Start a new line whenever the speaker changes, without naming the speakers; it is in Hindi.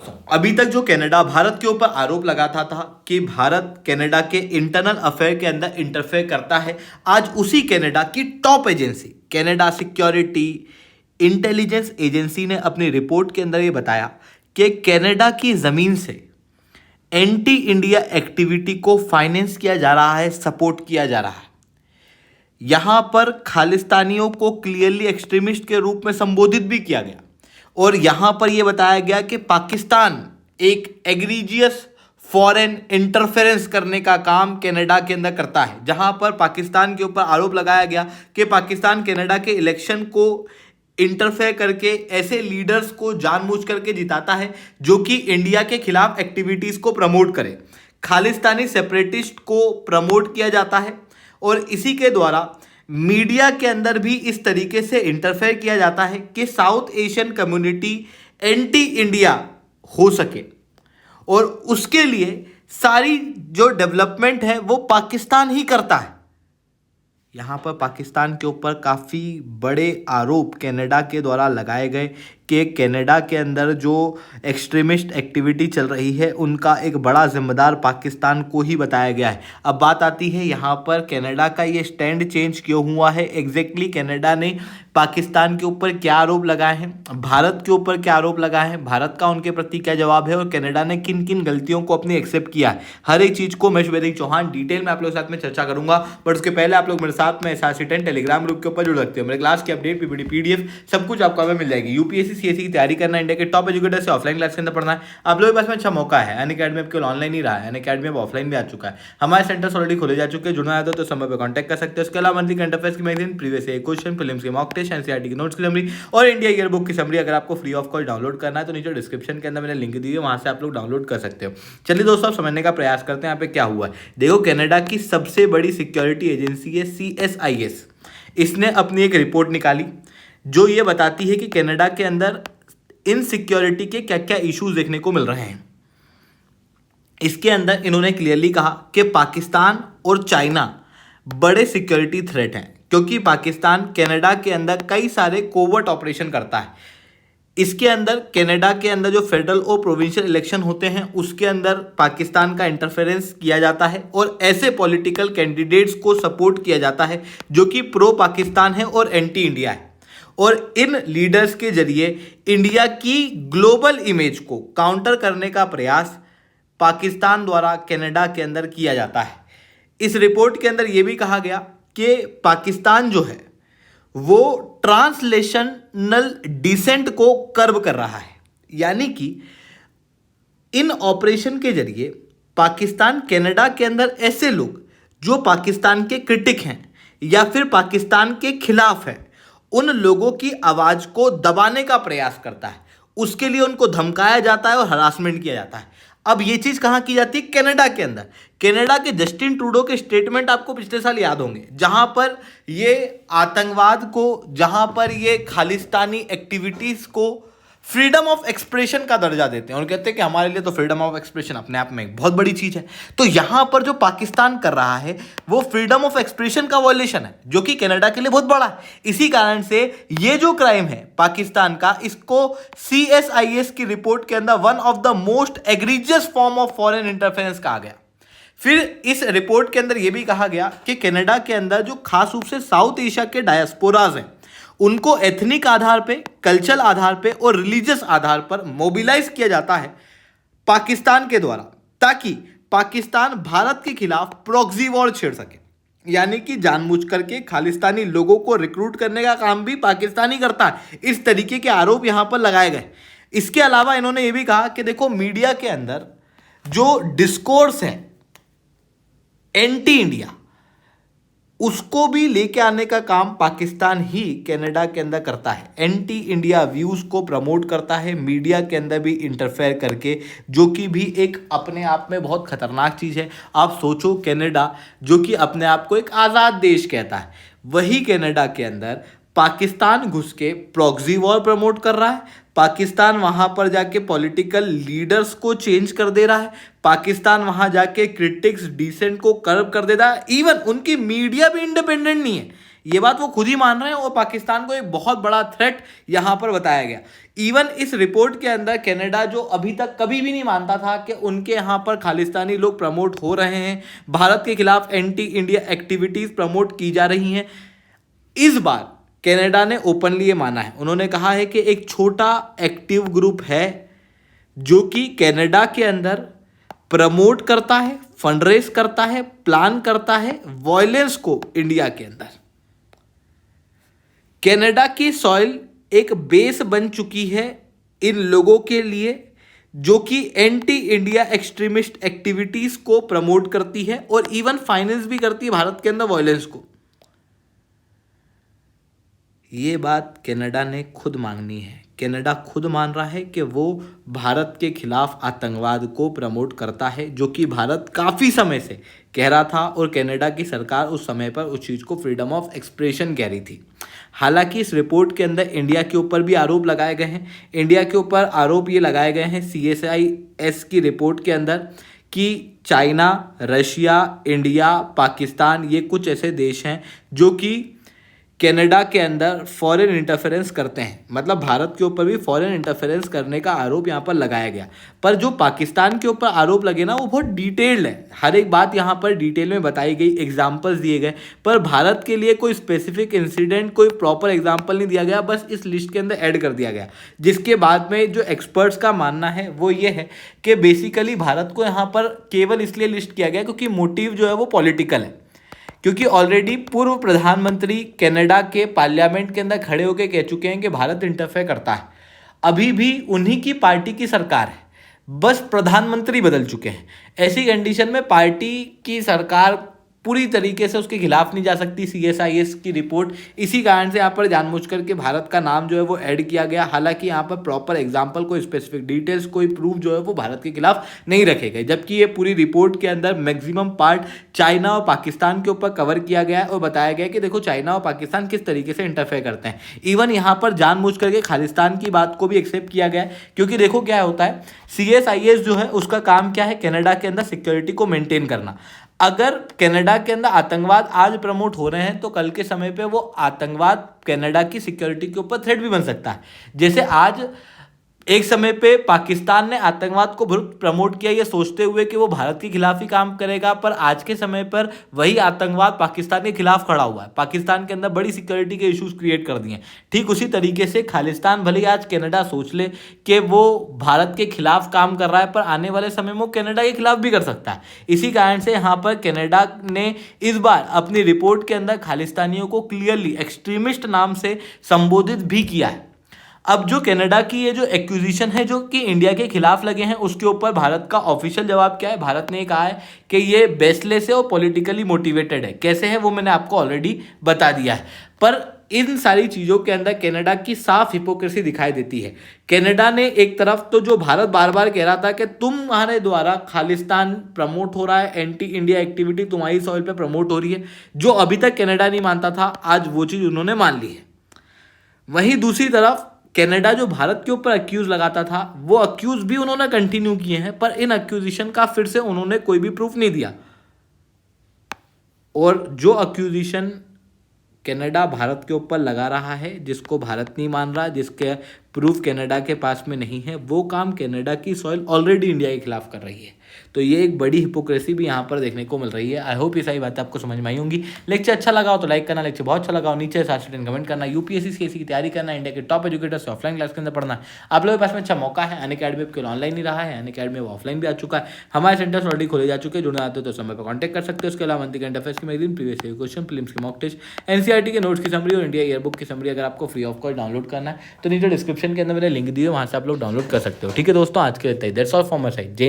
अभी तक जो कनाडा भारत के ऊपर आरोप लगाता था कि भारत कनाडा के इंटरनल अफेयर के अंदर इंटरफेयर करता है, आज उसी कनाडा की top agency Canada security intelligence agency ने अपनी रिपोर्ट के अंदर ये बताया कि कनाडा की जमीन से एंटी इंडिया एक्टिविटी को फाइनेंस किया जा रहा है, सपोर्ट किया जा रहा है। यहां पर खालिस्तानियों को क्लियरली एक्सट्रीमिस्ट के रूप में संबोधित भी किया गया और यहां पर यह बताया गया कि पाकिस्तान एक एग्रीजियस फॉरेन इंटरफेरेंस करने का काम कनाडा के अंदर करता है, जहां पर पाकिस्तान के ऊपर आरोप लगाया गया कि पाकिस्तान कनाडा के इलेक्शन को इंटरफेयर करके ऐसे लीडर्स को जानबूझ करके जिताता है जो कि इंडिया के खिलाफ एक्टिविटीज को प्रमोट करे। खालिस्तानी सेपरेटिस्ट को प्रमोट किया जाता है और इसी के द्वारा मीडिया के अंदर भी इस तरीके से इंटरफेयर किया जाता है कि south Asian community anti India हो सके और उसके लिए सारी जो डेवलपमेंट है वो पाकिस्तान ही करता है। यहाँ पर पाकिस्तान के ऊपर काफ़ी बड़े आरोप कनाडा के द्वारा लगाए गए कि कनाडा के अंदर जो एक्सट्रीमिस्ट एक्टिविटी चल रही है उनका एक बड़ा जिम्मेदार पाकिस्तान को ही बताया गया है। अब बात आती है यहाँ पर कनाडा का ये स्टैंड चेंज क्यों हुआ है, एग्जैक्टली कनाडा ने पाकिस्तान के ऊपर क्या आरोप लगाए हैं, भारत के ऊपर क्या आरोप लगाए हैं, भारत का उनके प्रति क्या जवाब है और कनाडा ने किन किन गलतियों को अपनी एक्सेप्ट किया है, हर एक चीज़ को मैं वैदिक चौहान डिटेल में आप लोगों के साथ में चर्चा करूंगा। बट उसके पहले आप लोग मेरे साथ में SRC10 टेलीग्राम ग्रुप के ऊपर जुड़ सकते हो। मेरे क्लास की अपडेट पीपीटी PDF सब कुछ आपको हमें मिल जाएगी। यूपीएससी CSE की तैयारी करना, इंडिया के टॉप एजुकेटर से ऑफलाइन क्लास के अंदर पढ़ना है, आप लोगों के पास में अच्छा मौका है। अनअकैडमी अब केवल ऑनलाइन ही रहा है, अनअकैडमी अब ऑफलाइन भी आ चुका है। हमारे सेंटर्स ऑलरेडी खोले जा चुके हैं, जुड़ना है तो समय पर कॉन्टैक्ट कर सकते हो। उसके अलावा मंथली करंट अफेयर्स की मैगजीन, प्रीवियस क्वेश्चन, फिल्म्स के मॉक टेस्ट, एनसीईआरटी की नोट्स की समरी और इंडिया ईयर बुक की समरी अगर आपको फ्री ऑफ कॉस्ट डाउनलोड करना है तो नीचे डिस्क्रिप्शन के अंदर मैंने लिंक दी है, वहां से आप लोग डाउनलोड कर सकते हो। चलिए दोस्तों, आप समझने का प्रयास करते हैं यहाँ पे क्या हुआ है। देखो, कनाडा की सबसे बड़ी सिक्योरिटी एजेंसी है CSIS। इसने अपनी एक रिपोर्ट निकाली जो ये बताती है कि कनाडा के अंदर इनसिक्योरिटी के क्या क्या इश्यूज देखने को मिल रहे हैं। इसके अंदर इन्होंने क्लियरली कहा कि पाकिस्तान और चाइना बड़े सिक्योरिटी थ्रेट हैं, क्योंकि पाकिस्तान कनाडा के अंदर कई सारे कोवर्ट ऑपरेशन करता है। इसके अंदर कनाडा के अंदर जो फेडरल और प्रोविंशियल इलेक्शन होते हैं उसके अंदर पाकिस्तान का इंटरफेरेंस किया जाता है और ऐसे पॉलिटिकल कैंडिडेट्स को सपोर्ट किया जाता है जो कि प्रो पाकिस्तान है और एंटी इंडिया है। और इन लीडर्स के जरिए इंडिया की ग्लोबल इमेज को काउंटर करने का प्रयास पाकिस्तान द्वारा कनाडा के अंदर किया जाता है। इस रिपोर्ट के अंदर यह भी कहा गया कि पाकिस्तान जो है वो ट्रांसलेशनल डिसेंट को कर्ब कर रहा है, यानी कि इन ऑपरेशन के जरिए पाकिस्तान कनाडा के अंदर ऐसे लोग जो पाकिस्तान के क्रिटिक हैं या फिर पाकिस्तान के खिलाफ हैं उन लोगों की आवाज को दबाने का प्रयास करता है। उसके लिए उनको धमकाया जाता है और हरासमेंट किया जाता है। अब ये चीज कहां की जाती है? कनाडा के अंदर। कनाडा के जस्टिन ट्रूडो के स्टेटमेंट आपको पिछले साल याद होंगे, जहां पर ये आतंकवाद को, जहां पर ये खालिस्तानी एक्टिविटीज को फ्रीडम ऑफ एक्सप्रेशन का दर्जा देते हैं और कहते हैं कि हमारे लिए तो फ्रीडम ऑफ एक्सप्रेशन अपने आप में एक बहुत बड़ी चीज है। तो यहां पर जो पाकिस्तान कर रहा है वो फ्रीडम ऑफ एक्सप्रेशन का वॉयलेशन है, जो कि कनाडा के लिए बहुत बड़ा है। इसी कारण से ये जो क्राइम है पाकिस्तान का, इसको CSIS की रिपोर्ट के अंदर one of the most egregious form of foreign interference कहा गया। फिर इस रिपोर्ट के अंदर यह भी कहा गया कि कनाडा के अंदर जो खास रूप से साउथ एशिया के डायस्पोराज हैं उनको एथनिक आधार पे, कल्चरल आधार पे और रिलीजियस आधार पर मोबिलाइज किया जाता है पाकिस्तान के द्वारा, ताकि पाकिस्तान भारत के खिलाफ प्रॉक्सी वॉर छेड़ सके। यानी कि जानबूझ करके खालिस्तानी लोगों को रिक्रूट करने का काम भी पाकिस्तान ही करता है। इस तरीके के आरोप यहां पर लगाए गए। इसके अलावा इन्होंने ये भी कहा कि देखो, मीडिया के अंदर जो डिस्कोर्स है एंटी इंडिया, उसको भी लेके आने का काम पाकिस्तान ही कनाडा के अंदर करता है। एंटी इंडिया व्यूज को प्रमोट करता है मीडिया के अंदर भी इंटरफेयर करके, जो कि भी एक अपने आप में बहुत खतरनाक चीज़ है। आप सोचो, कनाडा जो कि अपने आप को एक आज़ाद देश कहता है, वही कनाडा के अंदर पाकिस्तान घुस के प्रॉक्सी वॉर प्रमोट कर रहा है। पाकिस्तान वहां पर जाके पॉलिटिकल लीडर्स को चेंज कर दे रहा है। पाकिस्तान वहां जाके क्रिटिक्स डिसेंट को कर्व कर दे रहा है। इवन उनकी मीडिया भी इंडिपेंडेंट नहीं है। ये बात वो खुद ही मान रहे हैं और पाकिस्तान को एक बहुत बड़ा थ्रेट यहां पर बताया गया। इवन इस रिपोर्ट के अंदर कनाडा, जो अभी तक कभी भी नहीं मानता था कि उनके यहां पर खालिस्तानी लोग प्रमोट हो रहे हैं, भारत के खिलाफ एंटी इंडिया एक्टिविटीज प्रमोट की जा रही हैं, इस बार कनाडा ने ओपनली ये माना है। उन्होंने कहा है कि एक छोटा एक्टिव ग्रुप है जो कि कनाडा के अंदर प्रमोट करता है, फंडरेज करता है, प्लान करता है वायलेंस को इंडिया के अंदर। कनाडा की सॉइल एक बेस बन चुकी है इन लोगों के लिए जो कि एंटी इंडिया एक्सट्रीमिस्ट एक्टिविटीज को प्रमोट करती है और इवन फाइनेंस भी करती है भारत के अंदर वायलेंस को। ये बात कनाडा ने खुद मांगनी है। कनाडा खुद मान रहा है कि वो भारत के खिलाफ आतंकवाद को प्रमोट करता है, जो कि भारत काफ़ी समय से कह रहा था और कनाडा की सरकार उस समय पर उस चीज़ को फ्रीडम ऑफ एक्सप्रेशन कह रही थी। हालांकि इस रिपोर्ट के अंदर इंडिया के ऊपर भी आरोप लगाए गए हैं। इंडिया के ऊपर आरोप ये लगाए गए हैं CSIS की रिपोर्ट के अंदर कि चाइना, रशिया, इंडिया, पाकिस्तान, ये कुछ ऐसे देश हैं जो कि कनाडा के अंदर फॉरेन इंटरफेरेंस करते हैं। मतलब भारत के ऊपर भी फॉरेन इंटरफेरेंस करने का आरोप यहाँ पर लगाया गया। पर जो पाकिस्तान के ऊपर आरोप लगे ना, वो बहुत डिटेल्ड है, हर एक बात यहाँ पर डिटेल में बताई गई, एग्जाम्पल्स दिए गए। पर भारत के लिए कोई स्पेसिफिक इंसिडेंट, कोई प्रॉपर एग्जाम्पल नहीं दिया गया, बस इस लिस्ट के अंदर ऐड कर दिया गया। जिसके बाद में जो एक्सपर्ट्स का मानना है वो ये है कि बेसिकली भारत को यहाँ पर केवल इसलिए लिस्ट किया गया क्योंकि मोटिव जो है वो पॉलिटिकल है। क्योंकि ऑलरेडी पूर्व प्रधानमंत्री कनाडा के पार्लियामेंट के अंदर खड़े होकर कह चुके हैं कि भारत इंटरफेयर करता है। अभी भी उन्हीं की पार्टी की सरकार है, बस प्रधानमंत्री बदल चुके हैं। ऐसी कंडीशन में पार्टी की सरकार पूरी तरीके से उसके खिलाफ नहीं जा सकती। CSIS की रिपोर्ट, इसी कारण से यहाँ पर जानबूझ करके भारत का नाम जो है वो ऐड किया गया। हालांकि यहाँ पर प्रॉपर एग्जांपल, कोई स्पेसिफिक डिटेल्स, कोई प्रूफ जो है वो भारत के खिलाफ नहीं रखे गए। जबकि ये पूरी रिपोर्ट के अंदर मैक्सिमम पार्ट चाइना और पाकिस्तान के ऊपर कवर किया गया है और बताया गया कि देखो चाइना और पाकिस्तान किस तरीके से इंटरफेयर करते हैं। इवन यहाँ पर जानबूझ करके खालिस्तान की बात को भी एक्सेप्ट किया गया है, क्योंकि देखो क्या होता है, CSIS जो है उसका काम क्या है, कनाडा के अंदर सिक्योरिटी को मेंटेन करना। अगर कनाडा के अंदर आतंकवाद आज प्रमोट हो रहे हैं तो कल के समय पे वो आतंकवाद कनाडा की सिक्योरिटी के ऊपर थ्रेट भी बन सकता है। जैसे आज एक समय पे पाकिस्तान ने आतंकवाद को बहुत प्रमोट किया ये सोचते हुए कि वो भारत के खिलाफ ही काम करेगा, पर आज के समय पर वही आतंकवाद पाकिस्तान के खिलाफ खड़ा हुआ है, पाकिस्तान के अंदर बड़ी सिक्योरिटी के इश्यूज क्रिएट कर दिए। ठीक उसी तरीके से खालिस्तान भले ही आज कनाडा सोच ले कि वो भारत के खिलाफ काम कर रहा है, पर आने वाले समय में वो कनाडा के खिलाफ भी कर सकता है। इसी कारण से यहाँ पर कनाडा ने इस बार अपनी रिपोर्ट के अंदर खालिस्तानियों को क्लियरली एक्सट्रीमिस्ट नाम से संबोधित भी किया है। अब जो कनाडा की ये जो एक्विजिशन है जो कि इंडिया के खिलाफ लगे हैं, उसके ऊपर भारत का ऑफिशियल जवाब क्या है? भारत ने कहा है कि ये बेसलेस है और पॉलिटिकली मोटिवेटेड है। कैसे है वो मैंने आपको ऑलरेडी बता दिया है। पर इन सारी चीज़ों के अंदर कनाडा की साफ हिपोक्रेसी दिखाई देती है। कनाडा ने एक तरफ तो जो भारत बार बार कह रहा था कि तुम्हारे द्वारा खालिस्तान प्रमोट हो रहा है, एंटी इंडिया एक्टिविटी तुम्हारी सॉइल पे प्रमोट हो रही है, जो अभी तक कनाडा नहीं मानता था, आज वो चीज़ उन्होंने मान ली है। वहीं दूसरी तरफ कनाडा जो भारत के ऊपर अक्यूज लगाता था, वो अक्यूज भी उन्होंने कंटिन्यू किए हैं, पर इन अक्यूजिशन का फिर से उन्होंने कोई भी प्रूफ नहीं दिया। और जो अक्यूजिशन कनाडा भारत के ऊपर लगा रहा है, जिसको भारत नहीं मान रहा, जिसके प्रूफ कनाडा के पास में नहीं है, वो काम कनाडा की सॉइल ऑलरेडी इंडिया के खिलाफ कर रही है। तो ये एक बड़ी हिपोक्रेसी भी यहाँ पर देखने को मिल रही है। आई होप ये सारी बातें आपको समझ में आई होंगी। लेक्चर अच्छा लगा हो तो लाइक करना, लेक्चर बहुत अच्छा लगा हो नीचे कमेंट करना। UPSC CSE की तैयारी करना, इंडिया के टॉप एजुकेटर से ऑफलाइन क्लास के अंदर पढ़ना, आप लोगों के पास में अच्छा मौका है। अनअकैडमी के ऑनलाइन ही रहा है, अनअकैडमी ऑफलाइन भी आ चुका है। हमारे सेंटर्स ऑलरेडी खोले जा चुके हैं, जुड़ना आते हो तो समय पर कॉन्टैक्ट कर सकते हो। उसके अलावा मंथली करंट अफेयर्स की magazine, previous year question, films की मॉक टेस्ट, NCERT के नोट्स की समरी और इंडिया ईयरबुक की समरी अगर आपको फ्री ऑफ कॉस्ट डाउनलोड करना है तो नीचे डिस्क्रिप्शन के अंदर मैंने लिंक दी है, वहाँ से आप लोग डाउनलोड कर सकते हो। ठीक है दोस्तों, आज के लिए that's all from my side.